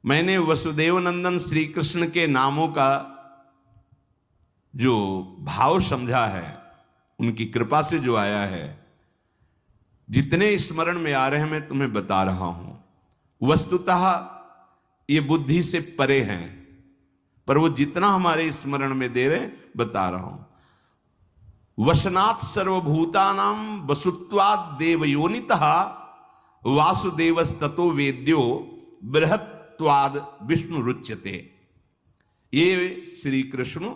मैंने वसुदेव नंदन श्री कृष्ण के नामों का जो भाव समझा है, उनकी कृपा से जो आया है, जितने स्मरण में आ रहे हैं मैं तुम्हें बता रहा हूं। वस्तुतः ये बुद्धि से परे हैं, पर वो जितना हमारे स्मरण में दे रहे बता रहा हूं। वशनात् सर्वभूतानां वसुत्वात् देवयोनितः वासुदेवस्ततो वेद्यो बृहत्वाद विष्णु रुच्यते। ये श्री कृष्ण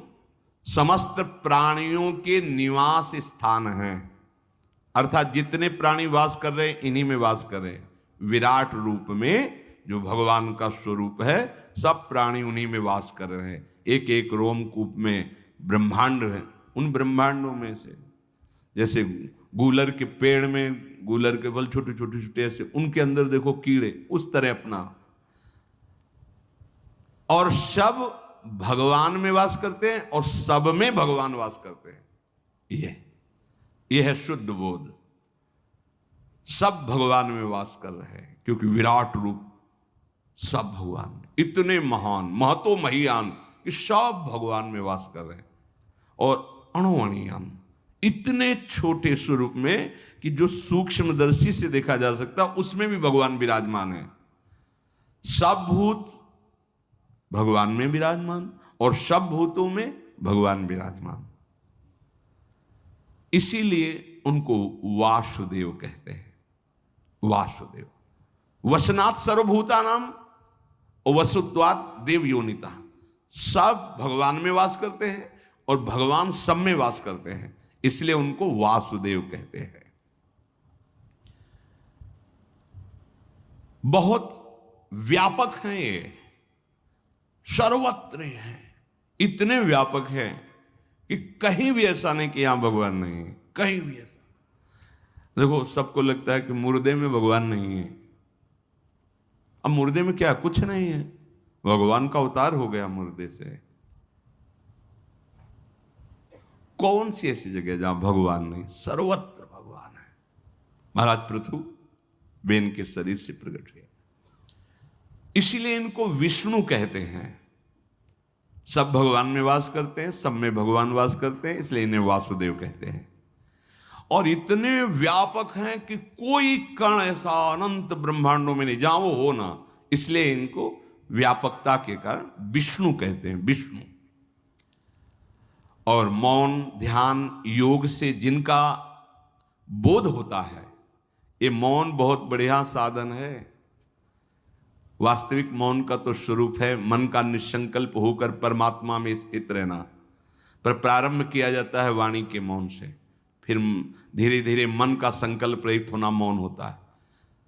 समस्त प्राणियों के निवास स्थान हैं, अर्थात जितने प्राणी वास कर रहे हैं इन्हीं में वास कर रहे हैं। विराट रूप में जो भगवान का स्वरूप है, सब प्राणी उन्हीं में वास कर रहे हैं। एक एक रोमकूप में ब्रह्मांड है, उन ब्रह्मांडों में से जैसे गूलर के पेड़ में गूलर के बल छोटे छोटे छोटे ऐसे, उनके अंदर देखो कीड़े, उस तरह अपना, और सब भगवान में वास करते हैं और सब में भगवान वास करते हैं। ये है शुद्ध बोध। सब भगवान में वास कर रहे हैं क्योंकि विराट रूप सब भगवान, इतने महान महतो महियान, कि सब भगवान में वास कर रहे हैं। और अणुअणियान, इतने छोटे स्वरूप में कि जो सूक्ष्मदर्शी से देखा जा सकता, उसमें भी भगवान विराजमान है। सब भूत भगवान में विराजमान और सब भूतों में भगवान विराजमान, इसीलिए उनको वासुदेव कहते हैं। वासुदेव वसनात् सर्वभूतानाम और वसुत्वात् देवयोनिता, सब भगवान में वास करते हैं और भगवान सब में वास करते हैं, इसलिए उनको वासुदेव कहते हैं। बहुत व्यापक हैं ये, सर्वत्र हैं, इतने व्यापक हैं कि कहीं भी ऐसा नहीं कि यहां भगवान नहीं है, कहीं भी ऐसा। देखो सबको लगता है कि मुर्दे में भगवान नहीं है। अब मुर्दे में क्या, कुछ नहीं है, भगवान का अवतार हो गया मुर्दे से। कौन सी ऐसी जगह जहां भगवान नहीं, सर्वत्र भगवान है। महाराज पृथु बेन के शरीर से प्रकट हुए, इसीलिए इनको विष्णु कहते हैं। सब भगवान में वास करते हैं, सब में भगवान वास करते हैं, इसलिए इन्हें वासुदेव कहते हैं। और इतने व्यापक हैं कि कोई कण ऐसा अनंत ब्रह्मांडों में नहीं जहां वो हो ना, इसलिए इनको व्यापकता के कारण विष्णु कहते हैं, विष्णु। और मौन ध्यान योग से जिनका बोध होता है, ये मौन बहुत बढ़िया साधन है। वास्तविक मौन का तो स्वरूप है मन का निसंकल्प होकर परमात्मा में स्थित रहना, पर प्रारंभ किया जाता है वाणी के मौन से, फिर धीरे धीरे मन का संकल्प रहित होना मौन होता है।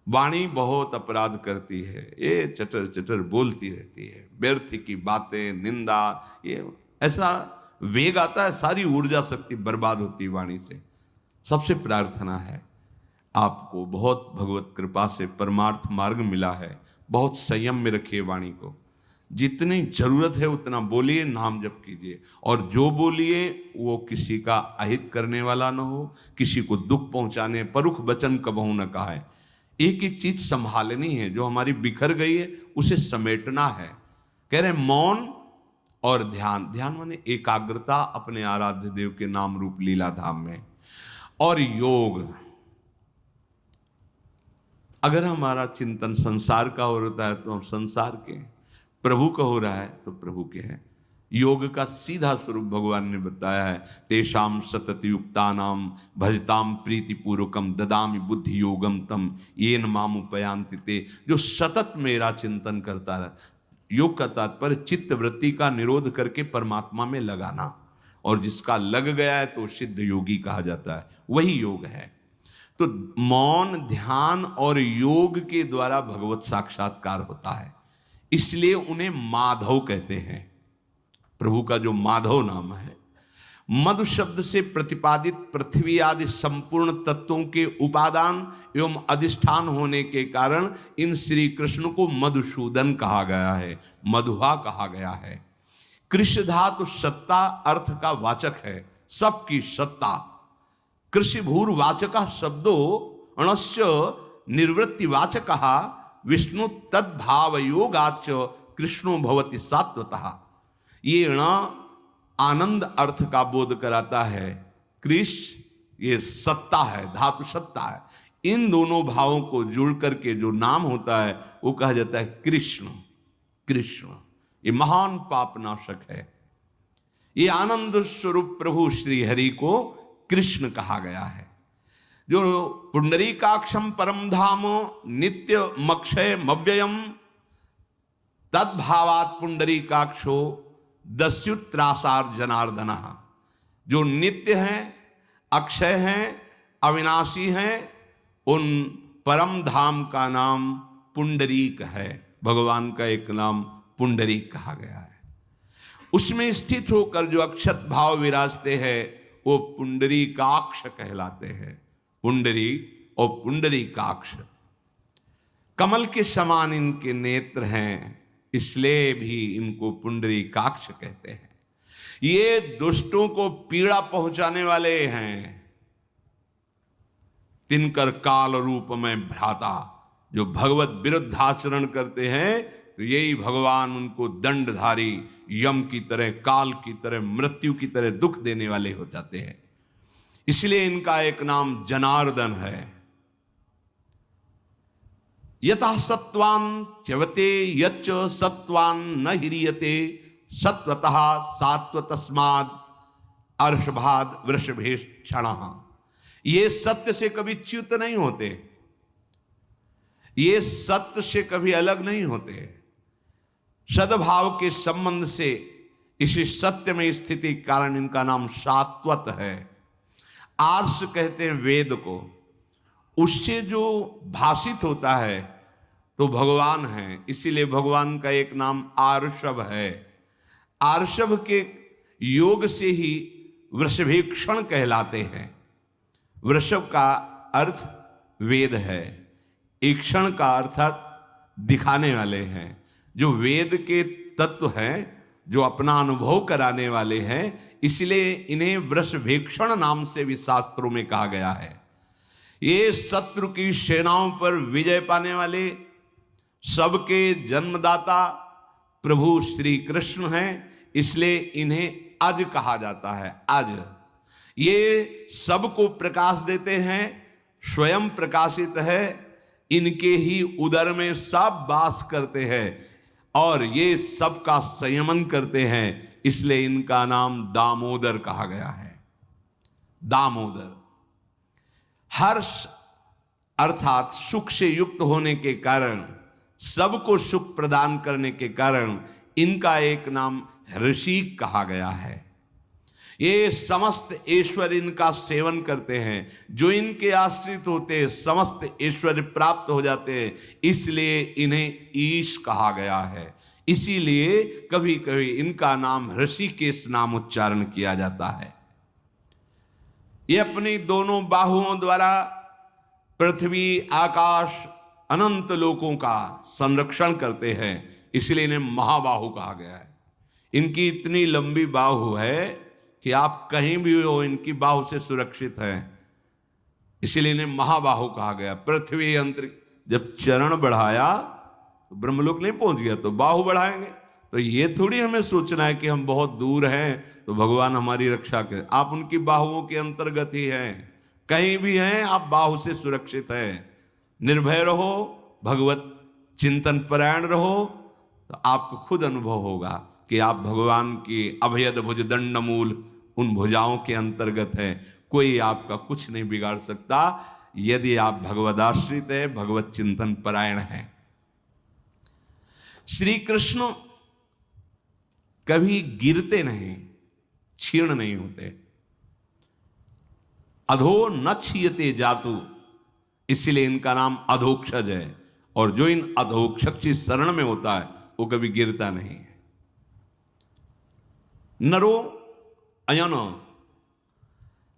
वाणी बहुत अपराध करती है, ये चटर चटर बोलती रहती है, व्यर्थ की बातें, निंदा, ये ऐसा वेग आता है, सारी ऊर्जा शक्ति बर्बाद होती है वाणी से। सबसे प्रार्थना है आपको, बहुत भगवत कृपा से परमार्थ मार्ग मिला है, बहुत संयम में रखिए वाणी को। जितनी जरूरत है उतना बोलिए, नाम जप कीजिए, और जो बोलिए वो किसी का अहित करने वाला न हो, किसी को दुख पहुंचाने, परुख वचन कबहू न कहा है। एक एक चीज संभालनी है, जो हमारी बिखर गई है उसे समेटना है। कह रहे मौन और ध्यान, ध्यान माने एकाग्रता अपने आराध्य देव के नाम रूप लीला धाम में, और योग। अगर हमारा चिंतन संसार का हो रहा है तो हम संसार के, प्रभु का हो रहा है तो प्रभु के हैं। योग का सीधा स्वरूप भगवान ने बताया है, तेषाम सतत युक्तानाम भजताम प्रीतिपूर्वकम ददामि बुद्धि योगम तम येन माम उपयांति ते। जो सतत मेरा चिंतन करता रहे, योग का तात्पर्य चित्त वृत्ति का निरोध करके परमात्मा में लगाना, और जिसका लग गया है तो सिद्ध योगी कहा जाता है, वही योग है। तो मौन ध्यान और योग के द्वारा भगवत साक्षात्कार होता है, इसलिए उन्हें माधव कहते हैं। प्रभु का जो माधव नाम है, मधु शब्द से प्रतिपादित पृथ्वी आदि संपूर्ण तत्वों के उपादान एवं अधिष्ठान होने के कारण इन श्री कृष्ण को मधुसूदन कहा गया है, मधुहा कहा गया है। कृष्ण धातु सत्ता अर्थ का वाचक है, सबकी सत्ता। कृषि भूर्वाचक शब्दो अणस्य निर्वृत्ति वाचक विष्णु तद्भाव योगाच कृष्णो भवति सात्वतः। ये ण आनंद अर्थ का बोध कराता है। कृष ये सत्ता है, धातु सत्ता है। इन दोनों भावों को जुड़ करके जो नाम होता है वो कहा जाता है कृष्ण। कृष्ण ये महान पापनाशक है। ये आनंद स्वरूप प्रभु श्री हरि को कृष्ण कहा गया है। जो पुंडरीकाक्षम परम धाम नित्य मक्षय मव्ययम तद्भावात पुंडरीकाक्षो दस्युत्रासार जनार्दन। जो नित्य है, अक्षय है, अविनाशी है, उन परम धाम का नाम पुंडरीक है। भगवान का एक नाम पुंडरीक कहा गया है। उसमें स्थित होकर जो अक्षत भाव विराजते हैं वो पुंडरीकाक्ष कहलाते हैं। पुंडरी और पुंडरीकाक्ष, कमल के समान इनके नेत्र हैं, इसलिए भी इनको पुंडरीकाक्ष कहते हैं। ये दुष्टों को पीड़ा पहुंचाने वाले हैं। तिनकर काल रूप में भ्राता, जो भगवत विरुद्ध आचरण करते हैं तो यही भगवान उनको दंडधारी यम की तरह, काल की तरह, मृत्यु की तरह दुख देने वाले हो जाते हैं। इसलिए इनका एक नाम जनार्दन है। यतः सत्वान च्यवते यच्च सत्वान न ह्रियते सत्वतः सात्वतस्माद् अर्षभाद वृषभेक्षणः। ये सत्य से कभी च्युत नहीं होते, ये सत्य से कभी अलग नहीं होते। सद्भाव के संबंध से इसी सत्य में स्थिति के कारण इनका नाम सात्वत है। आर्ष कहते हैं वेद को, उससे जो भाषित होता है तो भगवान है, इसीलिए भगवान का एक नाम आर्षभ है। आर्षभ के योग से ही वृषभेक्षण कहलाते हैं। वृषभ का अर्थ वेद है, ईक्षण का अर्थात दिखाने वाले हैं। जो वेद के तत्व हैं, जो अपना अनुभव कराने वाले हैं, इसलिए इन्हें वृषभेक्षण नाम से भी शास्त्रों में कहा गया है। ये शत्रु की सेनाओं पर विजय पाने वाले, सबके जन्मदाता प्रभु श्री कृष्ण हैं, इसलिए इन्हें अज कहा जाता है। अज ये सबको प्रकाश देते हैं, स्वयं प्रकाशित है, इनके ही उदर में सब वास करते हैं और ये सबका संयमन करते हैं, इसलिए इनका नाम दामोदर कहा गया है। दामोदर हर्ष अर्थात सुख से युक्त होने के कारण, सबको सुख प्रदान करने के कारण इनका एक नाम ऋषिक कहा गया है। ये समस्त ऐश्वर्य इनका सेवन करते हैं। जो इनके आश्रित होते हैं समस्त ऐश्वर्य प्राप्त हो जाते हैं, इसलिए इन्हें ईश कहा गया है। इसीलिए कभी कभी इनका नाम ऋषिकेश नाम उच्चारण किया जाता है। ये अपनी दोनों बाहुओं द्वारा पृथ्वी, आकाश, अनंत लोकों का संरक्षण करते हैं, इसलिए इन्हें महाबाहु कहा गया है। इनकी इतनी लंबी बाहु है कि आप कहीं भी हो इनकी बाहु से सुरक्षित हैं, इसीलिए इन्हें महाबाहु कहा गया। पृथ्वी अंतर जब चरण बढ़ाया तो ब्रह्मलोक नहीं पहुंच गया, तो बाहु बढ़ाएंगे। तो ये थोड़ी हमें सोचना है कि हम बहुत दूर हैं तो भगवान हमारी रक्षा करें। आप उनकी बाहुओं के अंतर्गत ही हैं, कहीं भी हैं आप बाहु से सुरक्षित हैं। निर्भय रहो, भगवत चिंतन परायण रहो, तो आपको खुद अनुभव होगा कि आप भगवान की अभयद भुज दंड मूल उन भुजाओं के अंतर्गत है। कोई आपका कुछ नहीं बिगाड़ सकता यदि आप भगवदाश्रित है, भगवत चिंतन परायण है। श्री कृष्ण कभी गिरते नहीं, क्षीण नहीं होते। अधो न क्षीयते जातु, इसलिए इनका नाम अधोक्षज है। और जो इन अधोक्षज की शरण में होता है वो कभी गिरता नहीं है। नरो अयन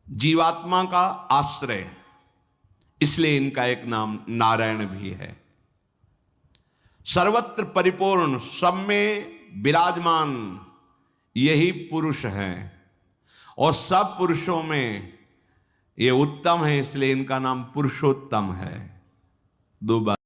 जीवात्मा का आश्रय, इसलिए इनका एक नाम नारायण भी है। सर्वत्र परिपूर्ण, सब में विराजमान यही पुरुष हैं और सब पुरुषों में ये उत्तम है, इसलिए इनका नाम पुरुषोत्तम है। दो बात